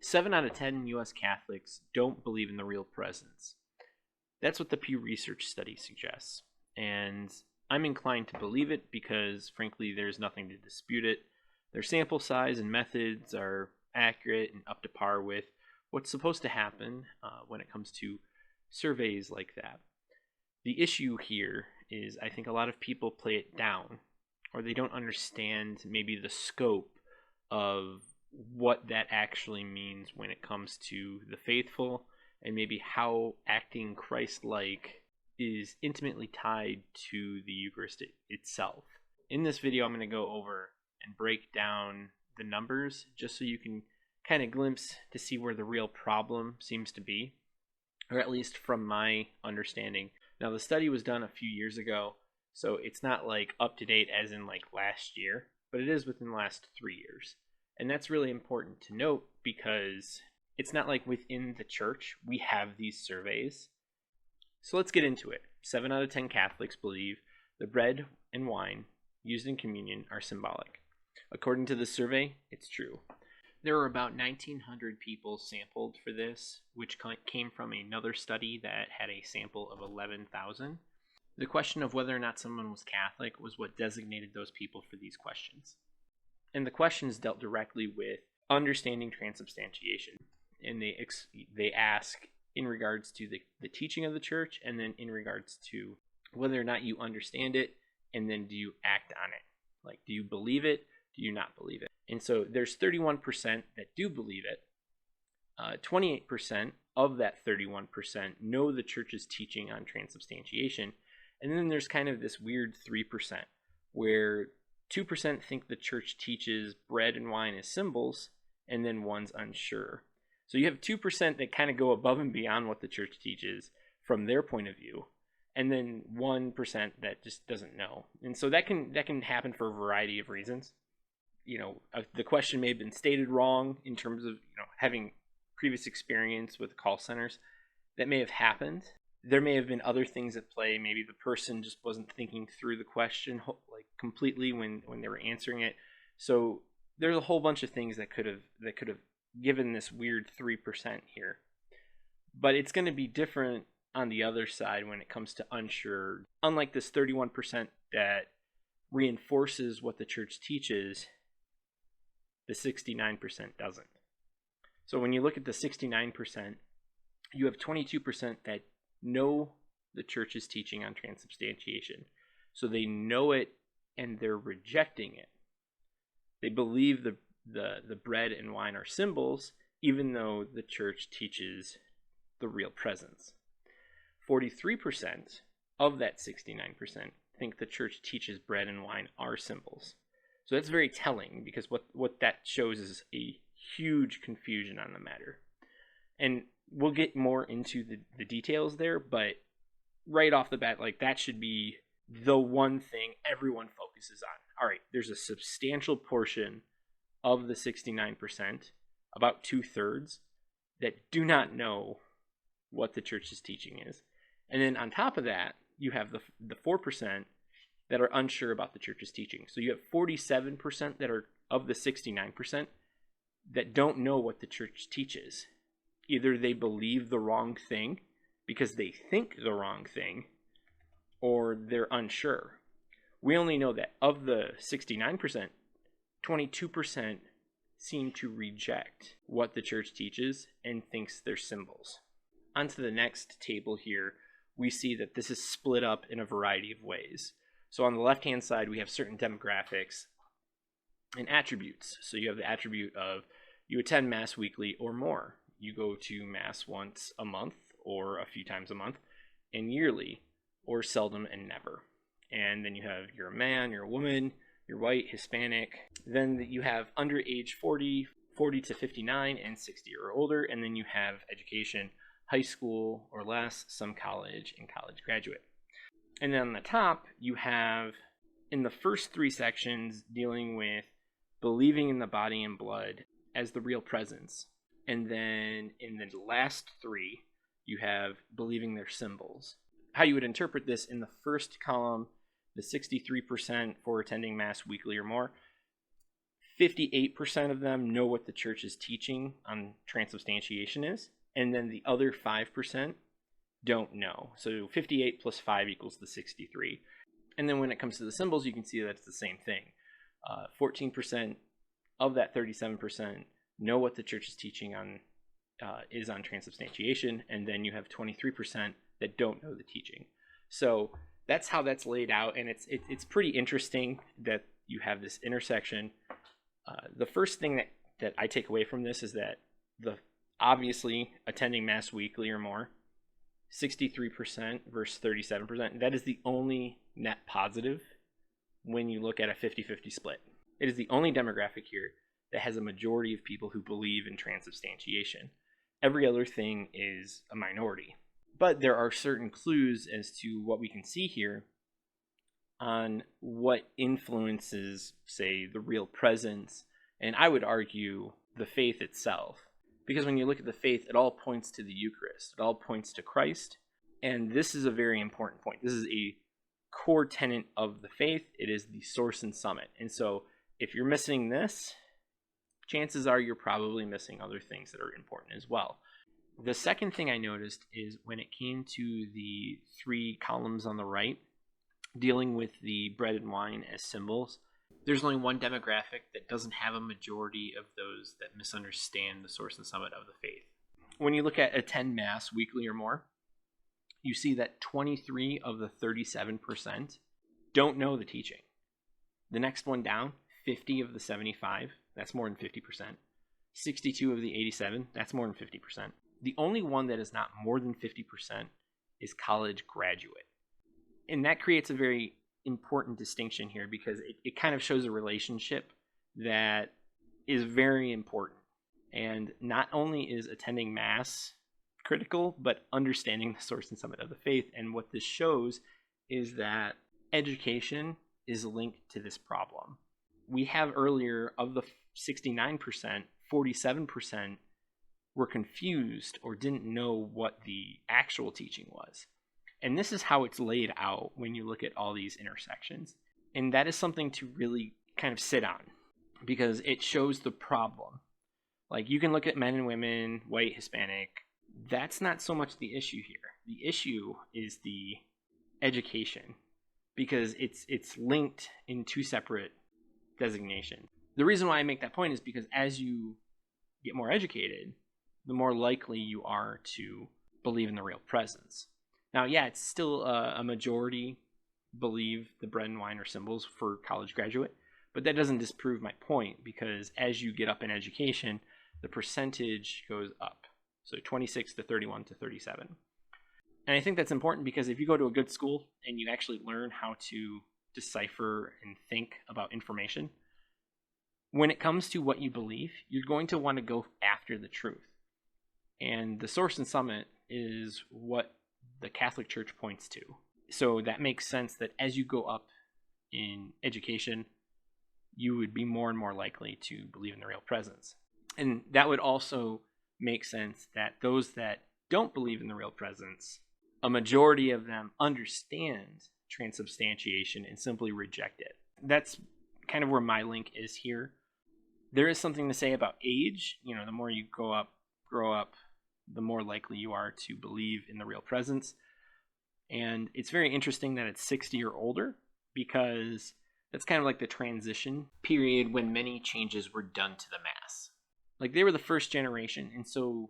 7 out of 10 U.S. Catholics don't believe in the real presence. That's what the Pew Research study suggests. And I'm inclined to believe it because, frankly, there's nothing to dispute it. Their sample size and methods are accurate and up to par with what's supposed to happen when it comes to surveys like that. The issue here is I think a lot of people play it down, or they don't understand maybe the scope of what that actually means when it comes to the faithful, and maybe how acting Christ-like is intimately tied to the Eucharist itself. In this video, I'm going to go over and break down the numbers just so you can kind of glimpse to see where the real problem seems to be, or at least from my understanding. Now, the study was done a few years ago, so it's not like up to date as in like last year, but it is within the last 3 years. And that's really important to note because it's not like within the church we have these surveys. So let's get into it. 7 out of 10 Catholics believe the bread and wine used in communion are symbolic. According to the survey, it's true. There were about 1,900 people sampled for this, which came from another study that had a sample of 11,000. The question of whether or not someone was Catholic was what designated those people for these questions. And the questions dealt directly with understanding transubstantiation. And they ask in regards to the teaching of the church, and then in regards to whether or not you understand it, and then do you act on it? Like, do you believe it? Do you not believe it? And so there's 31% that do believe it. 28% of that 31% know the church's teaching on transubstantiation. And then there's kind of this weird 3% where 2% think the church teaches bread and wine as symbols, and then one's unsure. So you have 2% that kind of go above and beyond what the church teaches from their point of view, and then 1% that just doesn't know. And so that can happen for a variety of reasons. You know, the question may have been stated wrong in terms of, having previous experience with call centers. That may have happened. There may have been other things at play. Maybe the person just wasn't thinking through the question like completely when they were answering it. So there's a whole bunch of things that could have given this weird 3% here. But it's going to be different on the other side when it comes to unsure. Unlike this 31% that reinforces what the church teaches, the 69% doesn't. So when you look at the 69%, you have 22% that know the church's teaching on transubstantiation. So they know it and they're rejecting it. They believe the bread and wine are symbols, even though the church teaches the real presence. 43% of that 69% think the church teaches bread and wine are symbols. So that's very telling, because what that shows is a huge confusion on the matter. And we'll get more into the details there, but right off the bat, like, that should be the one thing everyone focuses on. All right, there's a substantial portion of the 69%, about 2/3, that do not know what the church's teaching is. And then on top of that, you have the 4% that are unsure about the church's teaching. So you have 47% that are of the 69% that don't know what the church teaches. Either they believe the wrong thing because they think the wrong thing, or they're unsure. We only know that of the 69%, 22% seem to reject what the church teaches and thinks they're symbols. On to the next table here, we see that this is split up in a variety of ways. So on the left-hand side, we have certain demographics and attributes. So you have the attribute of you attend Mass weekly or more. You go to Mass once a month or a few times a month, and yearly or seldom and never. And then you have you're a man, you're a woman, you're white, Hispanic. Then you have under age 40 to 59, and 60 or older. And then you have education, high school or less, some college, and college graduate. And then on the top, you have, in the first 3 sections, dealing with believing in the body and blood as the real presence. And then in the last 3, you have believing they're symbols. How you would interpret this: in the first column, the 63% for attending Mass weekly or more, 58% of them know what the church's teaching on transubstantiation is, and then the other 5% don't know. So 58 plus 5 equals the 63. And then when it comes to the symbols, you can see that it's the same thing. 14% of that 37% know what the church's teaching on is on transubstantiation, and then you have 23% that don't know the teaching. So that's how that's laid out, and it's pretty interesting that you have this intersection. The first thing that I take away from this is that obviously attending Mass weekly or more, 63% versus 37%, that is the only net positive when you look at a 50-50 split. It is the only demographic here that has a majority of people who believe in transubstantiation. Every other thing is a minority. But there are certain clues as to what we can see here on what influences, say, the real presence, and I would argue the faith itself. Because when you look at the faith, it all points to the Eucharist. It all points to Christ. And this is a very important point. This is a core tenet of the faith. It is the source and summit. And so if you're missing this, chances are you're probably missing other things that are important as well. The second thing I noticed is when it came to the 3 columns on the right, dealing with the bread and wine as symbols, there's only one demographic that doesn't have a majority of those that misunderstand the source and summit of the faith. When you look at attend Mass weekly or more, you see that 23 of the 37% don't know the teaching. The next one down, 50 of the 75, that's more than 50%. 62 of the 87, that's more than 50%. The only one that is not more than 50% is college graduate. And that creates a very important distinction here because it kind of shows a relationship that is very important. And not only is attending Mass critical, but understanding the source and summit of the faith. And what this shows is that education is linked to this problem. We have earlier, of the 69%, 47% were confused or didn't know what the actual teaching was. And this is how it's laid out when you look at all these intersections. And that is something to really kind of sit on because it shows the problem. Like you can look at men and women, white, Hispanic. That's not so much the issue here. The issue is the education because it's linked in 2 separate designations. The reason why I make that point is because as you get more educated, the more likely you are to believe in the real presence. Now, yeah, it's still a majority believe the bread and wine are symbols for college graduate, but that doesn't disprove my point because as you get up in education, the percentage goes up. So 26 to 31 to 37. And I think that's important because if you go to a good school and you actually learn how to decipher and think about information, when it comes to what you believe, you're going to want to go after the truth. And the source and summit is what the Catholic Church points to. So that makes sense that as you go up in education, you would be more and more likely to believe in the real presence. And that would also make sense that those that don't believe in the real presence, a majority of them understand transubstantiation and simply reject it. That's kind of where my link is here. There is something to say about age. You know, the more you grow up, the more likely you are to believe in the real presence. And it's very interesting that it's 60 or older because that's kind of like the transition period when many changes were done to the Mass. Like they were the first generation, and so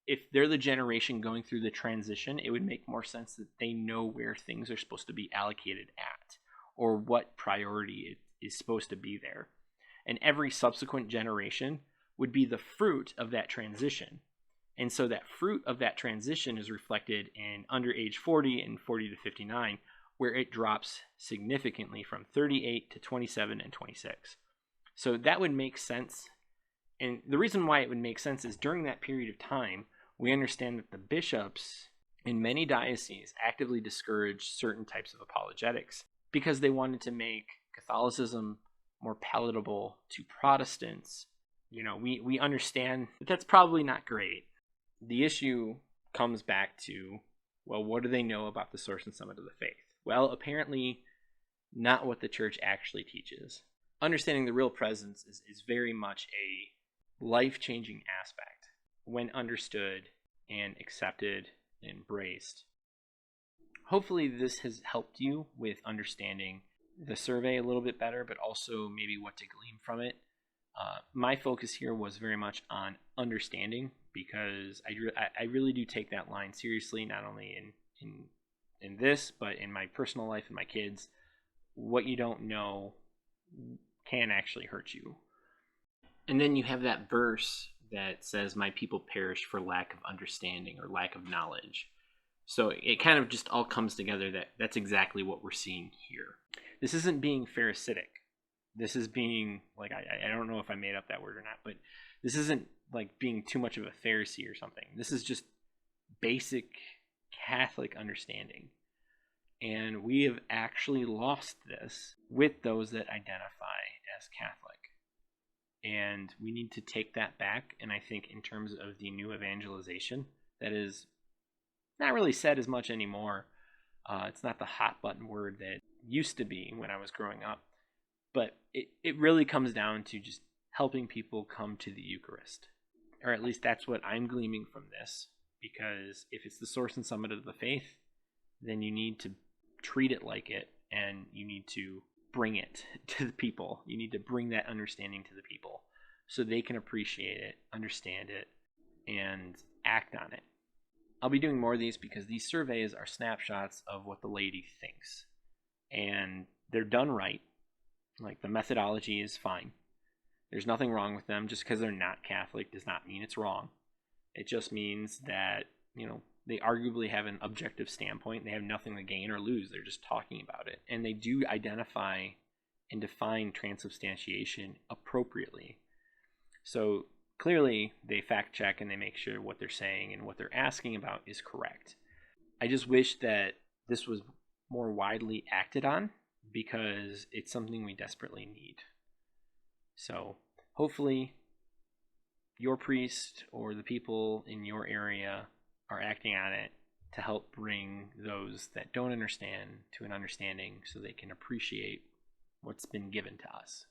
if they're the generation going through the transition, it would make more sense that they know where things are supposed to be allocated at or what priority is supposed to be there. And every subsequent generation would be the fruit of that transition. And so that fruit of that transition is reflected in under age 40 and 40 to 59, where it drops significantly from 38 to 27 and 26. So that would make sense. And the reason why it would make sense is during that period of time, we understand that the bishops in many dioceses actively discouraged certain types of apologetics because they wanted to make Catholicism more palatable to Protestants. You know, we understand that that's probably not great. The issue comes back to, well, what do they know about the source and summit of the faith? Well, apparently not what the church actually teaches. understanding the real presence is very much a life-changing aspect when understood and accepted and embraced. Hopefully this has helped you with understanding the survey a little bit better, but also maybe what to glean from it. My focus here was very much on understanding, because I really do take that line seriously, not only in this, but in my personal life and my kids. What you don't know can actually hurt you. And then you have that verse that says, "My people perish for lack of understanding," or lack of knowledge. So it kind of just all comes together that that's exactly what we're seeing here. This isn't being Pharisaic. This is being, like, I don't know if I made up that word or not, but this isn't like being too much of a Pharisee or something. This is just basic Catholic understanding. And we have actually lost this with those that identify as Catholic. And we need to take that back. And I think in terms of the new evangelization, that is not really said as much anymore. It's not the hot button word that it used to be when I was growing up. But it really comes down to just helping people come to the Eucharist. Or at least that's what I'm gleaming from this. Because if it's the source and summit of the faith, then you need to treat it like it, and you need to bring it to the people. You need to bring that understanding to the people so they can appreciate it, understand it, and act on it. I'll be doing more of these because these surveys are snapshots of what the laity thinks. And they're done right. Like, the methodology is fine. There's nothing wrong with them. Just because they're not Catholic does not mean it's wrong. It just means that, they arguably have an objective standpoint. They have nothing to gain or lose. They're just talking about it. And they do identify and define transubstantiation appropriately. So clearly they fact check and they make sure what they're saying and what they're asking about is correct. I just wish that this was more widely acted on, because it's something we desperately need. So hopefully your priest or the people in your area are acting on it to help bring those that don't understand to an understanding so they can appreciate what's been given to us.